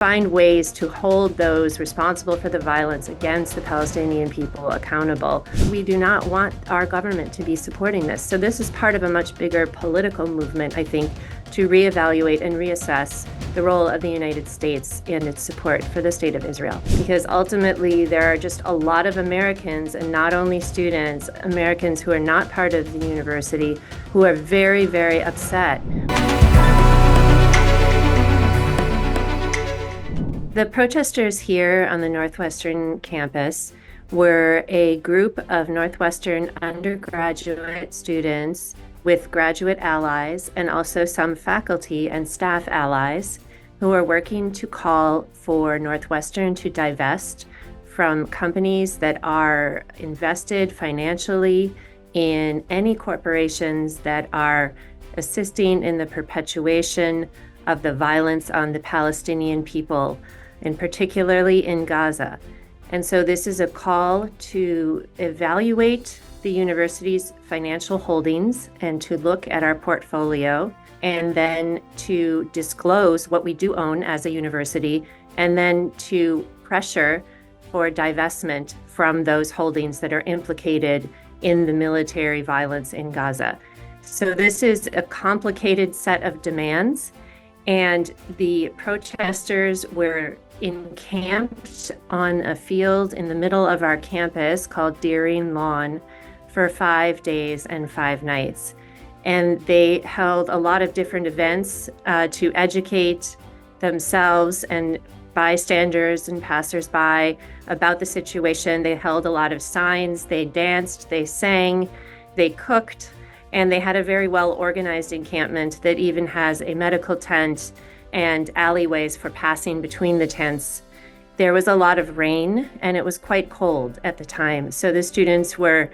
find ways to hold those responsible for the violence against the Palestinian people accountable. We do not want our government to be supporting this. So this is part of a much bigger political movement, I think, to reevaluate and reassess the role of the United States and its support for the state of Israel. Because ultimately, there are just a lot of Americans, and not only students, Americans who are not part of the university, who are very, very upset. The protesters here on the Northwestern campus were a group of Northwestern undergraduate students with graduate allies and also some faculty and staff allies who are working to call for Northwestern to divest from companies that are invested financially in any corporations that are assisting in the perpetuation of the violence on the Palestinian people, and particularly in Gaza. And so this is a call to evaluate the university's financial holdings and to look at our portfolio and then to disclose what we do own as a university and then to pressure for divestment from those holdings that are implicated in the military violence in Gaza. So this is a complicated set of demands, and the protesters were encamped on a field in the middle of our campus called Deering Lawn for 5 days and 5 nights. And they held a lot of different events to educate themselves and bystanders and passersby about the situation. They held a lot of signs, they danced, they sang, they cooked, and they had a very well organized encampment that even has a medical tent and alleyways for passing between the tents. There was a lot of rain and it was quite cold at the time. So the students were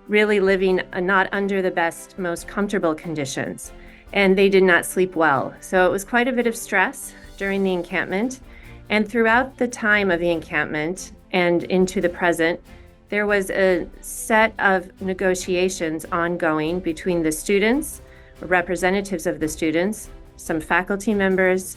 really living not under the best, most comfortable conditions, and they did not sleep well. So it was quite a bit of stress during the encampment. And throughout the time of the encampment and into the present, there was a set of negotiations ongoing between the students, representatives of the students, some faculty members,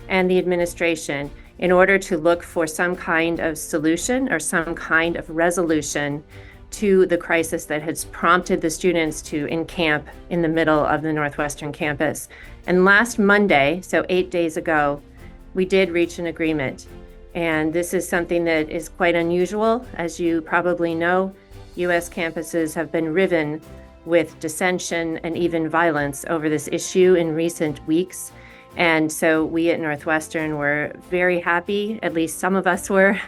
and the administration in order to look for some kind of solution or some kind of resolution to the crisis that has prompted the students to encamp in the middle of the Northwestern campus. And last Monday, so 8 days ago, we did reach an agreement. And this is something that is quite unusual. As you probably know, U.S. campuses have been riven with dissension and even violence over this issue in recent weeks. And so we at Northwestern were very happy, at least some of us were,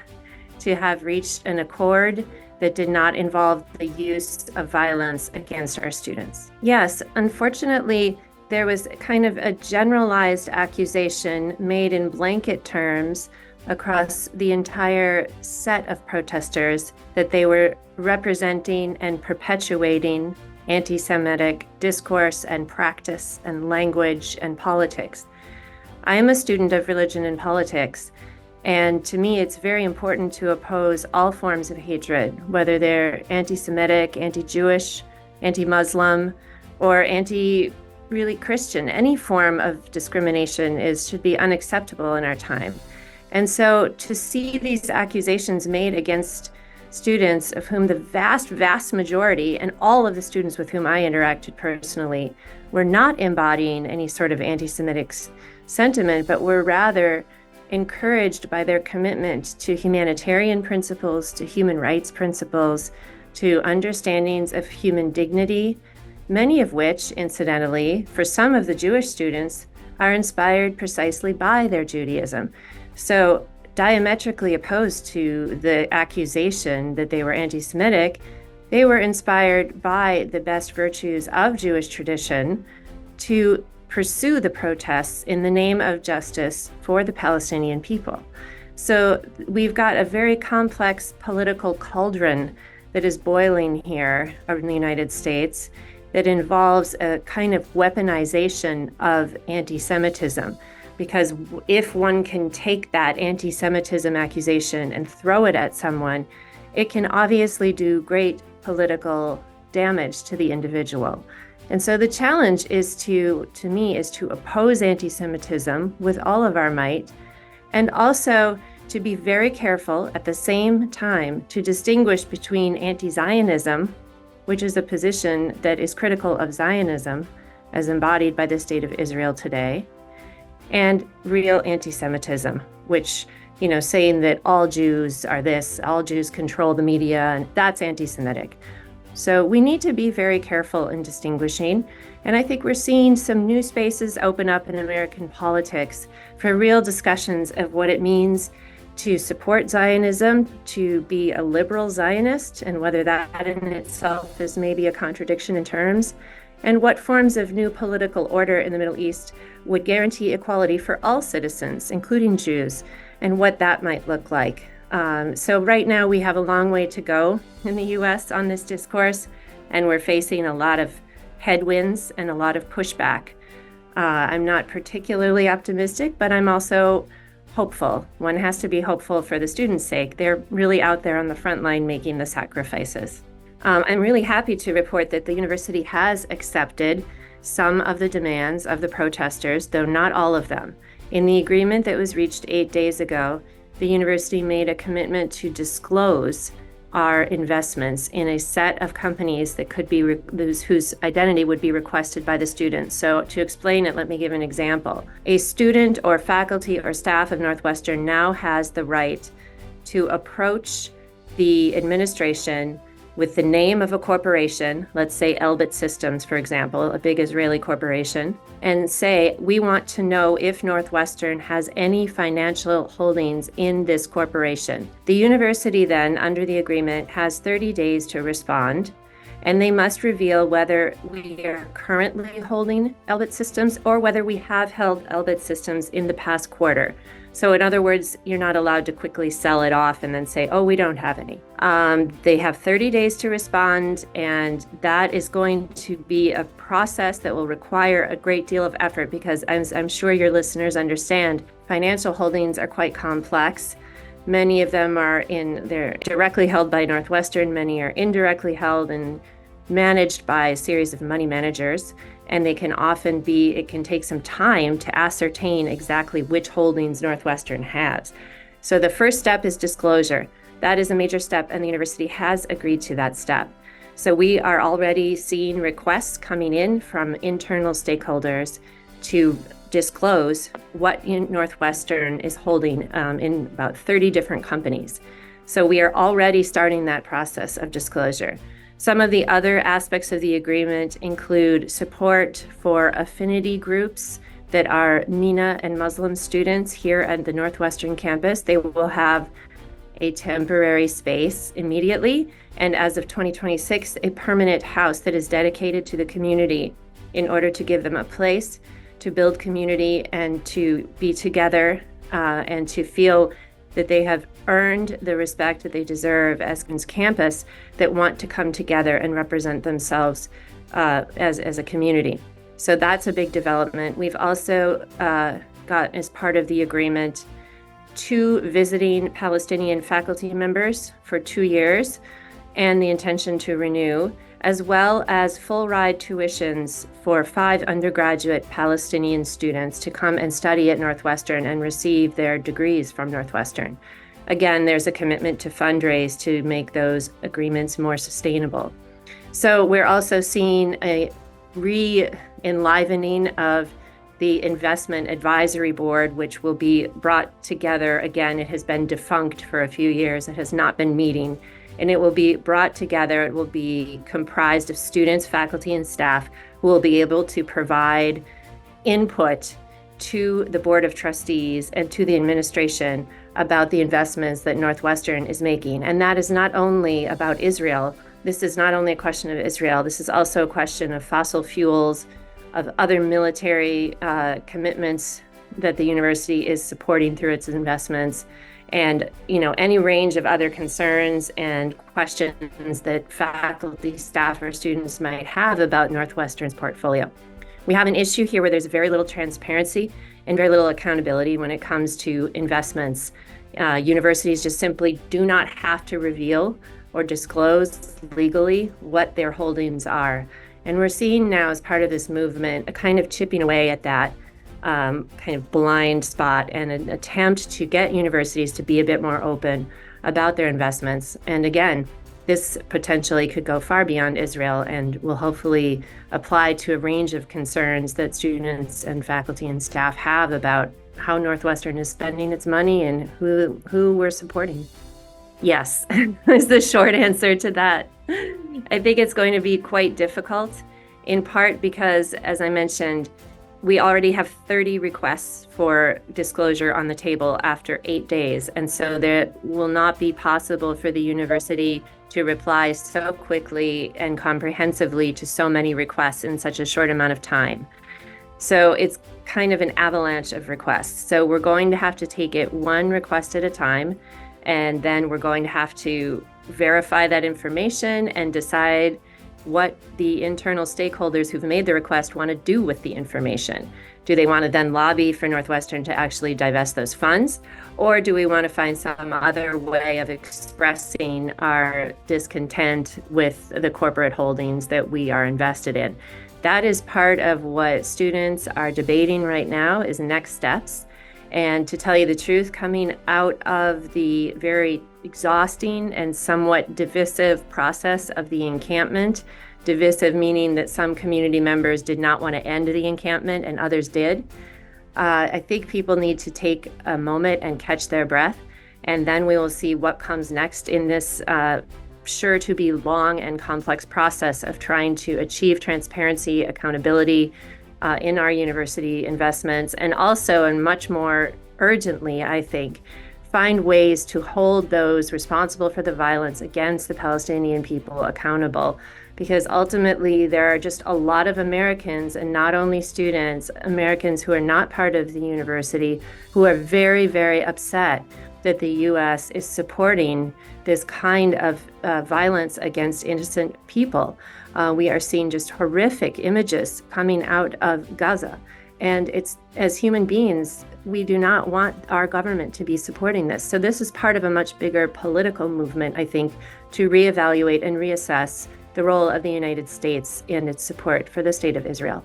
to have reached an accord that did not involve the use of violence against our students. Yes, unfortunately, there was kind of a generalized accusation made in blanket terms across the entire set of protesters that they were representing and perpetuating anti-Semitic discourse and practice and language and politics. I am a student of religion and politics, and to me it's very important to oppose all forms of hatred, whether they're anti-Semitic, anti-Jewish, anti-Muslim, or really Christian. Any form of discrimination should be unacceptable in our time. And so to see these accusations made against students of whom the vast, vast majority, and all of the students with whom I interacted personally, were not embodying any sort of anti-Semitic sentiment, but were rather encouraged by their commitment to humanitarian principles, to human rights principles, to understandings of human dignity, many of which, incidentally, for some of the Jewish students, are inspired precisely by their Judaism. So diametrically opposed to the accusation that they were anti-Semitic, they were inspired by the best virtues of Jewish tradition to pursue the protests in the name of justice for the Palestinian people. So we've got a very complex political cauldron that is boiling here in the United States that involves a kind of weaponization of anti-Semitism. Because if one can take that anti-Semitism accusation and throw it at someone, it can obviously do great political damage to the individual. And so the challenge is to me, is to oppose anti-Semitism with all of our might and also to be very careful at the same time to distinguish between anti-Zionism, which is a position that is critical of Zionism as embodied by the state of Israel today, and real anti-Semitism, which, saying that all Jews are this, all Jews control the media, and that's anti-Semitic. So we need to be very careful in distinguishing. And I think we're seeing some new spaces open up in American politics for real discussions of what it means to support Zionism, to be a liberal Zionist, and whether that in itself is maybe a contradiction in terms, and what forms of new political order in the Middle East would guarantee equality for all citizens, including Jews, and what that might look like. So right now we have a long way to go in the US on this discourse, and we're facing a lot of headwinds and a lot of pushback. I'm not particularly optimistic, but I'm also hopeful. One has to be hopeful for the students' sake. They're really out there on the front line making the sacrifices. I'm really happy to report that the university has accepted some of the demands of the protesters, though not all of them. In the agreement that was reached 8 days ago, the university made a commitment to disclose our investments in a set of companies that could be whose identity would be requested by the students. So to explain it, let me give an example. A student or faculty or staff of Northwestern now has the right to approach the administration with the name of a corporation, let's say Elbit Systems, for example, a big Israeli corporation, and say, we want to know if Northwestern has any financial holdings in this corporation. The university then, under the agreement, has 30 days to respond, and they must reveal whether we are currently holding Elbit Systems or whether we have held Elbit Systems in the past quarter. So in other words, you're not allowed to quickly sell it off and then say, oh, we don't have any. They have 30 days to respond, and that is going to be a process that will require a great deal of effort because I'm sure your listeners understand financial holdings are quite complex. Many of them they're directly held by Northwestern, many are indirectly held and managed by a series of money managers. And it can take some time to ascertain exactly which holdings Northwestern has. So the first step is disclosure. That is a major step, and the university has agreed to that step. So we are already seeing requests coming in from internal stakeholders to disclose what Northwestern is holding in about 30 different companies. So we are already starting that process of disclosure. Some of the other aspects of the agreement include support for affinity groups that are MENA and Muslim students here at the Northwestern campus. They will have a temporary space immediately, and as of 2026, a permanent house that is dedicated to the community in order to give them a place to build community and to be together and to feel that they have earned the respect that they deserve as campus that want to come together and represent themselves as a community. So that's a big development. We've also got, as part of the agreement, 2 visiting Palestinian faculty members for 2 years and the intention to renew, as well as full ride tuitions for 5 undergraduate Palestinian students to come and study at Northwestern and receive their degrees from Northwestern. Again, there's a commitment to fundraise to make those agreements more sustainable. So we're also seeing a re-enlivening of the investment advisory board, which will be brought together. Again, it has been defunct for a few years. It has not been meeting. And it will be brought together. It will be comprised of students, faculty, and staff who will be able to provide input to the Board of Trustees and to the administration about the investments that Northwestern is making. And that is not only about Israel. This is not only a question of Israel. This is also a question of fossil fuels, of other military commitments that the university is supporting through its investments, and any range of other concerns and questions that faculty, staff, or students might have about Northwestern's portfolio. We have an issue here where there's very little transparency and very little accountability when it comes to investments. Universities just simply do not have to reveal or disclose legally what their holdings are. And we're seeing now, as part of this movement, a kind of chipping away at that. kind of blind spot and an attempt to get universities to be a bit more open about their investments. And again, this potentially could go far beyond Israel and will hopefully apply to a range of concerns that students and faculty and staff have about how Northwestern is spending its money and who we're supporting. Yes, is the short answer to that. I think it's going to be quite difficult, in part because, as I mentioned, we already have 30 requests for disclosure on the table after 8 days. And so that will not be possible for the university to reply so quickly and comprehensively to so many requests in such a short amount of time. So it's kind of an avalanche of requests. So we're going to have to take it one request at a time, and then we're going to have to verify that information and decide what the internal stakeholders who've made the request want to do with the information. Do they want to then lobby for Northwestern to actually divest those funds? Or do we want to find some other way of expressing our discontent with the corporate holdings that we are invested in? That is part of what students are debating right now, is next steps. And to tell you the truth, coming out of the very exhausting and somewhat divisive process of the encampment, divisive meaning that some community members did not want to end the encampment and others did, I think people need to take a moment and catch their breath, and then we will see what comes next in this sure to be long and complex process of trying to achieve transparency, accountability, in our university investments, and also, and much more urgently, I think, find ways to hold those responsible for the violence against the Palestinian people accountable. Because ultimately, there are just a lot of Americans, and not only students, Americans who are not part of the university, who are very, very upset that the U.S. is supporting this kind of violence against innocent people. We are seeing just horrific images coming out of Gaza. And it's, as human beings, we do not want our government to be supporting this. So this is part of a much bigger political movement, I think, to reevaluate and reassess the role of the United States in its support for the state of Israel.